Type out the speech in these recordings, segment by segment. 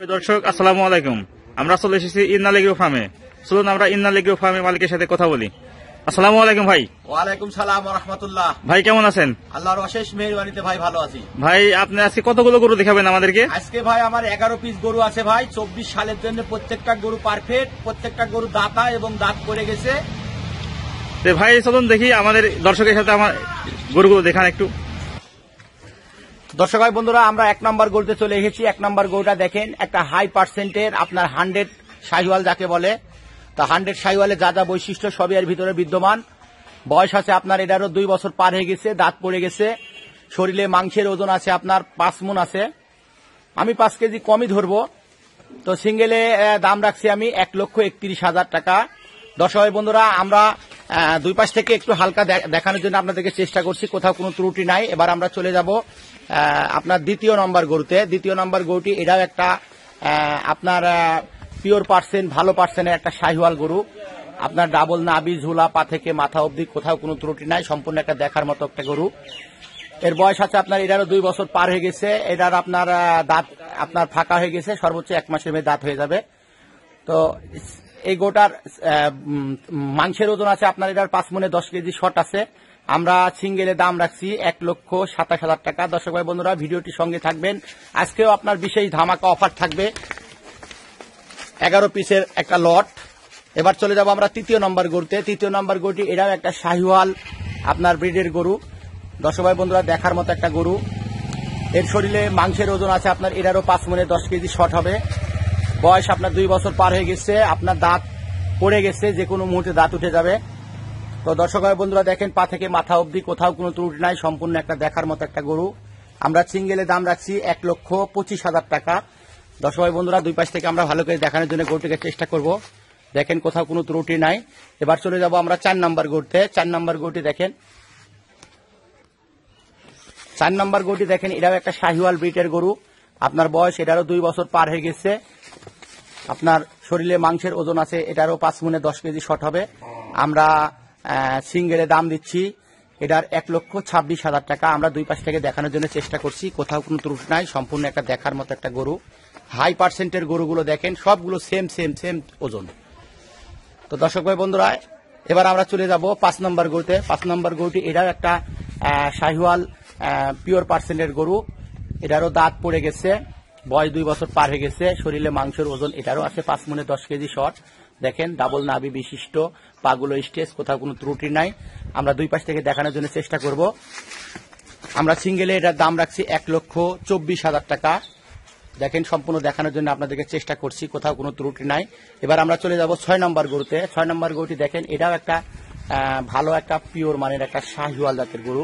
দর্শক আসসালামু আলাইকুম। আমরা চলে এসেছি ইন্নাল এগ্রো ফার্মে। চলুন আমরা ইন্নাল এগ্রো ফার্মের মালিকের সাথে কথা বলি। আসসালামু আলাইকুম ভাই। ওয়ালাইকুম সালাম ওয়া রাহমাতুল্লাহ। ভাই কেমন আছেন? আল্লাহর অশেষ মেহেরবানিতে ভাই ভালো আছি। ভাই আপনি আজকে কতগুলো গরু দেখাবেন আমাদেরকে? আজকে ভাই আমার 11 পিস গরু আছে ভাই। 24 সালের জন্য প্রত্যেকটা গরু পারফেক্ট, প্রত্যেকটা গরু দাতা এবং দাঁত পড়ে গেছে। ভাই চলুন দেখি আমাদের দর্শকের সাথে আমার গরুগুলো দেখান একটু। দর্শক ভাই বন্ধুরা, আমরা 1 নম্বর গরুতে চলে এসেছি। 1 নম্বর গরুটা দেখেন, একটা হাই পার্সেন্টের আপনার 100 শাহিওয়াল যাকে বলে। তা 100 শাহিওয়ালে যা যা বৈশিষ্ট্য সবই এর ভিতরে বিদ্যমান। বয়স আছে আপনার এটারও 2 বছর পার হয়ে গেছে, দাঁত পড়ে গেছে। শরীরে মাংসের ওজন আছে আপনার 5 মণ আছে। আমি 5 কেজি কমই ধরবো। তো সিঙ্গেলে দাম রাখছি আমি 1,31,000 টাকা। দর্শক ভাই বন্ধুরা, আমরা দুই পাশ থেকে একটু হালকা দেখানোর জন্য আপনাদেরকে চেষ্টা করছি, কোথাও কোনো ত্রুটি নাই। এবার আমরা চলে যাব আপনার দ্বিতীয় নম্বর গরুতে। দ্বিতীয় নম্বর গরুটি এটাও একটা আপনার পিওর পার্সেন্ট, ভালো পার্সেন্টের একটা শাহিওয়াল গরু। আপনার ডাবল নাভি, ঝুলা, পা থেকে মাথা অবধি কোথাও কোনো ত্রুটি নাই, সম্পূর্ণ একটা দেখার মতো একটা গরু। এর বয়স আছে আপনার এটারও 2 বছর পার হয়ে গেছে। এটার আপনার দাঁত আপনার ফাঁকা হয়ে গেছে, সর্বোচ্চ 1 মাসের মধ্যে দাঁত হয়ে যাবে। তো এই গোটার মাংসের ওজন আছে আপনার এটার 5 মণে 10 কেজি শর্ট আছে। আমরা সিঙ্গেলে দাম রাখছি 1,27,000 টাকা। দর্শক ভাই বন্ধুরা, ভিডিওটি সঙ্গে থাকবেন। আজকেও আপনার বিশেষ ধামাকা অফার থাকবে, 11 পিসের একটা লট। এবার চলে যাব আমরা তৃতীয় নম্বর গরুতে। তৃতীয় নম্বর গরুটি এটাও একটা শাহিওয়াল আপনার ব্রিডের গরু। দর্শক ভাই বন্ধুরা, দেখার মতো একটা গরু। এর শরীরে মাংসের ওজন আছে আপনার এটারও 5 মণে 10 কেজি শর্ট হবে। বয়স আপনার 2 বছর পার হয়ে গেছে, আপনার দাঁত পড়ে গেছে, যে কোনো মুহূর্তে দাঁত উঠে যাবে। তো দর্শক ভাই বন্ধুরা দেখেন, পা থেকে মাথা অবধি কোথাও কোনো ত্রুটি নাই, সম্পূর্ণ একটা দেখার মতো একটা গরু। আমরা সিঙ্গেলে দাম রাখছি 1,25,000 টাকা। দর্শক ভাই বন্ধুরা, দুই পাশ থেকে আমরা ভালো করে দেখানোর জন্য গরুটিকে চেষ্টা করব। দেখেন কোথাও কোনো ত্রুটি নাই। এবার চলে যাব আমরা 4 নম্বর গরুতে। 4 নম্বর গরুটি দেখেন, 4 নম্বর গরুটি দেখেন, এটাও একটা শাহিওয়াল ব্রিডের গরু। আপনার বয়স এটারও 2 বছর পার হয়ে গেছে। আপনার শরীরে মাংসের ওজন আছে এটারও 5 মণে 10 কেজি শর্ট হবে। আমরা সিঙ্গেলে দাম দিচ্ছি এটার 1,26,000 টাকা। আমরা দুই পাশ থেকে দেখানোর জন্য চেষ্টা করছি, কোথাও কোনো ত্রুটি নাই, সম্পূর্ণ একটা দেখার মতো একটা গরু। হাই পার্সেন্টের গরুগুলো দেখেন, সবগুলো সেম ওজন। তো দর্শক ভাই বন্ধুরা, এবার আমরা চলে যাব 5 নম্বর গরুতে। 5 নম্বর গরুটি এটাও একটা শাহিওয়াল পিওর পার্সেন্টের গরু। এটারও দাঁত পড়ে গেছে, বয়স 2 বছর পার হয়ে গেছে। শরীরে মাংসের ওজন এটারও আছে 5 মণে 10 কেজি শর্ট। দেখেন ডাবল নাভি বিশিষ্ট, পাগুলো স্টেজ, কোথাও কোনো ত্রুটি নাই। আমরা দুই পাশ থেকে দেখানোর জন্য চেষ্টা করব। আমরা সিঙ্গেলে এটার দাম রাখছি 1,24,000 টাকা। দেখেন সম্পূর্ণ দেখানোর জন্য আপনাদেরকে চেষ্টা করছি, কোথাও কোনো ত্রুটি নাই। এবার আমরা চলে যাব 6 নম্বর গরুতে। 6 নম্বর গরুটি দেখেন, এটাও একটা ভালো একটা পিওর মানের একটা শাহিওয়াল জাতের গরু।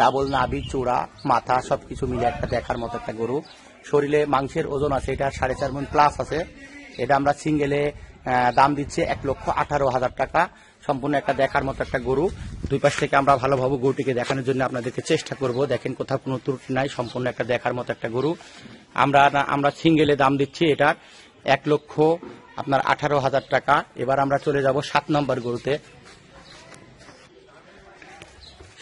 ডাবল নাভি, চূড়া, মাথা সবকিছু মিলে একটা দেখার মতো একটা গরু। শরীরে মাংসের ওজন আছে এটা 4.5 মণ প্লাস আছে। এটা আমরা সিঙ্গেলে দাম দিচ্ছি 1,18,000 টাকা। সম্পূর্ণ একটা দেখার মতো একটা গরু। দুই পাশ থেকে আমরা ভালোভাবে গরুটিকে দেখানোর জন্য আপনাদেরকে চেষ্টা করব। দেখেন কোথাও কোনো ত্রুটি নাই, সম্পূর্ণ একটা দেখার মতো একটা গরু। আমরা সিঙ্গেলে দাম দিচ্ছি এটার 1,18,000 টাকা। এবার আমরা চলে যাব 7 নম্বর গরুতে।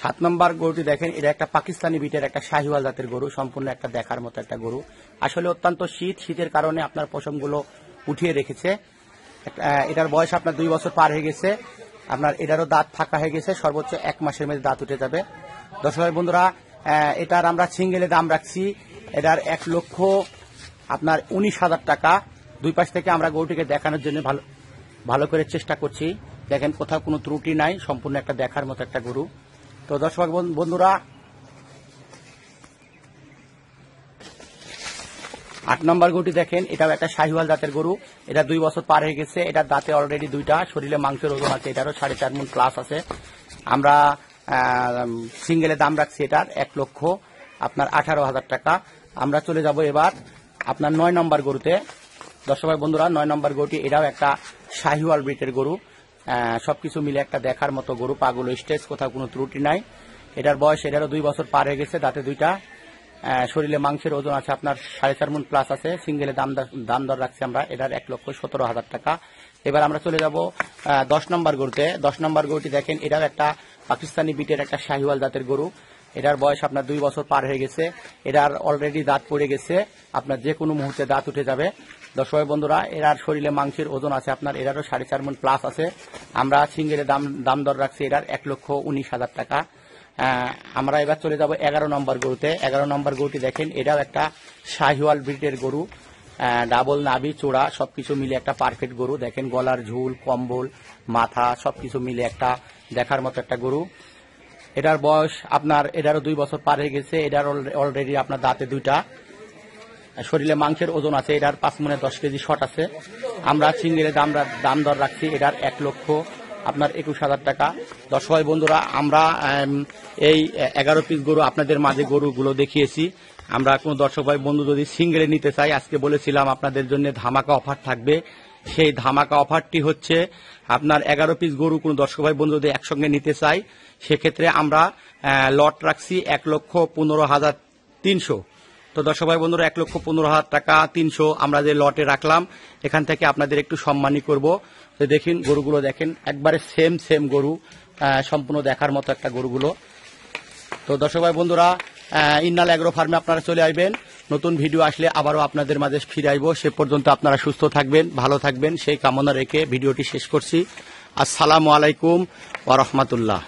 7 নম্বর গরুটি দেখেন, এটা একটা পাকিস্তানি বিটের একটা শাহিওয়াল জাতের গরু। সম্পূর্ণ একটা দেখার মতো একটা গরু। আসলে অত্যন্ত শীতের কারণে আপনার পশমগুলো উঠিয়ে রেখেছে। এটার বয়স আপনার 2 বছর পার হয়ে গেছে। আপনার এটারও দাঁত ফাঁকা হয়ে গেছে, সর্বোচ্চ 1 মাসের মধ্যে দাঁত উঠে যাবে। দর্শক ভাই বন্ধুরা, এটার আমরা সিঙ্গেলে দাম রাখছি এটার 1,19,000 টাকা। দুই পাশ থেকে আমরা গরুটিকে দেখানোর জন্য ভালো করে চেষ্টা করছি। দেখেন কোথাও কোনো ত্রুটি নাই, সম্পূর্ণ একটা দেখার মতো একটা গরু। তো দর্শক বন্ধুরা, 8 নম্বর গরুটি দেখেন, এটাও একটা শাহিওয়াল জাতের গরু। এটা 2 বছর পার হয়ে গেছে। এটার দাঁতে অলরেডি 2টা। শরীরে মাংসের ওজন আছে এটারও 4.5 মণ প্লাস আছে। আমরা সিঙ্গেলে দাম রাখছি এটার 1,18,000 টাকা। আমরা চলে যাব এবার আপনার 9 নম্বর গরুতে। দর্শক ভাই বন্ধুরা, 9 নম্বর গরুটি এটাও একটা শাহিওয়াল ব্রিডের গরু। সবকিছু মিলে একটা দেখার মতো গরু। পাগুলো স্টেজ, কোথাও কোনো ত্রুটি নাই। এটার বয়স এটারও 2 বছর পার হয়ে গেছে, দাঁতে 2টা। শরীরে মাংসের ওজন আছে আপনার 4.5 মণ প্লাস আছে। সিঙ্গেলে দাম দর রাখছি আমরা এটার 1,17,000 টাকা। এবার আমরা চলে যাব 10 নম্বর গরুতে। 10 নম্বর গরুটি দেখেন, এটাও একটা পাকিস্তানি বিটের একটা শাহিওয়াল জাতের গরু। এটার বয়স আপনার 2 বছর পার হয়ে গেছে। এটার অলরেডি দাঁত পড়ে গেছে, আপনার যে কোনো মুহূর্তে দাঁত উঠে যাবে। দর্শক বন্ধুরা, এরার শরীরে মাংসের ওজন আছে আপনার, এরারও 4.5 মণ প্লাস আছে। আমরা সিঙ্গেলে দাম দর রাখছি এটার 1,19,000 টাকা। আমরা এবার চলে যাব 11 নম্বর গরুতে। 11 নম্বর গরুটি দেখেন, এটাও একটা শাহিওয়াল ব্রিডের গরু, ডাবল নাভি চূড়া সবকিছু মিলে একটা পারফেক্ট গরু। দেখেন গলার ঝুল, কম্বল, মাথা সবকিছু মিলে একটা দেখার মতো একটা গরু। এটার বয়স আপনার, এটারও 2 বছর পার হয়ে গেছে। এটার অলরেডি আপনার দাঁতে 2টা, শরীরে মাংসের ওজন আছে, এটার 5 মণে 10 কেজি শট আছে। আমরা সিঙ্গেলে দাম দর রাখছি এটার 1,21,000 টাকা। দর্শক বন্ধুরা, আমরা এই 11 পিস গরু আপনাদের মাঝে গরুগুলো দেখিয়েছি। আমরা কোন দর্শক ভাই বন্ধু যদি সিঙ্গেলে নিতে চাই, আজকে বলেছিলাম আপনাদের জন্য ধামাকা অফার থাকবে। সেই ধামাকা অফারটি হচ্ছে আপনার 11 পিস গরু কোন দর্শক ভাই বন্ধু যদি একসঙ্গে নিতে চাই, সেক্ষেত্রে আমরা লট রাখছি 1,15,300। তো দর্শক ভাই বন্ধুরা, 1,15,000 টাকা 300 আমরা যে লটে রাখলাম, এখান থেকে আপনাদের একটু সম্মানী করব। তো দেখেন গরুগুলো, দেখেন একবারে সেম গরু, সম্পূর্ণ দেখার মতো একটা গরুগুলো। তো দর্শক ভাই বন্ধুরা, ইন্নাল এগ্রো ফার্মে আপনারা চলে আসবেন। নতুন ভিডিও আসলে আবারও আপনাদের মাঝে ফিরে আসবো। সে পর্যন্ত আপনারা সুস্থ থাকবেন, ভালো থাকবেন, সেই কামনা রেখে ভিডিওটি শেষ করছি। আসসালামু আলাইকুম ওয়া রাহমাতুল্লাহ।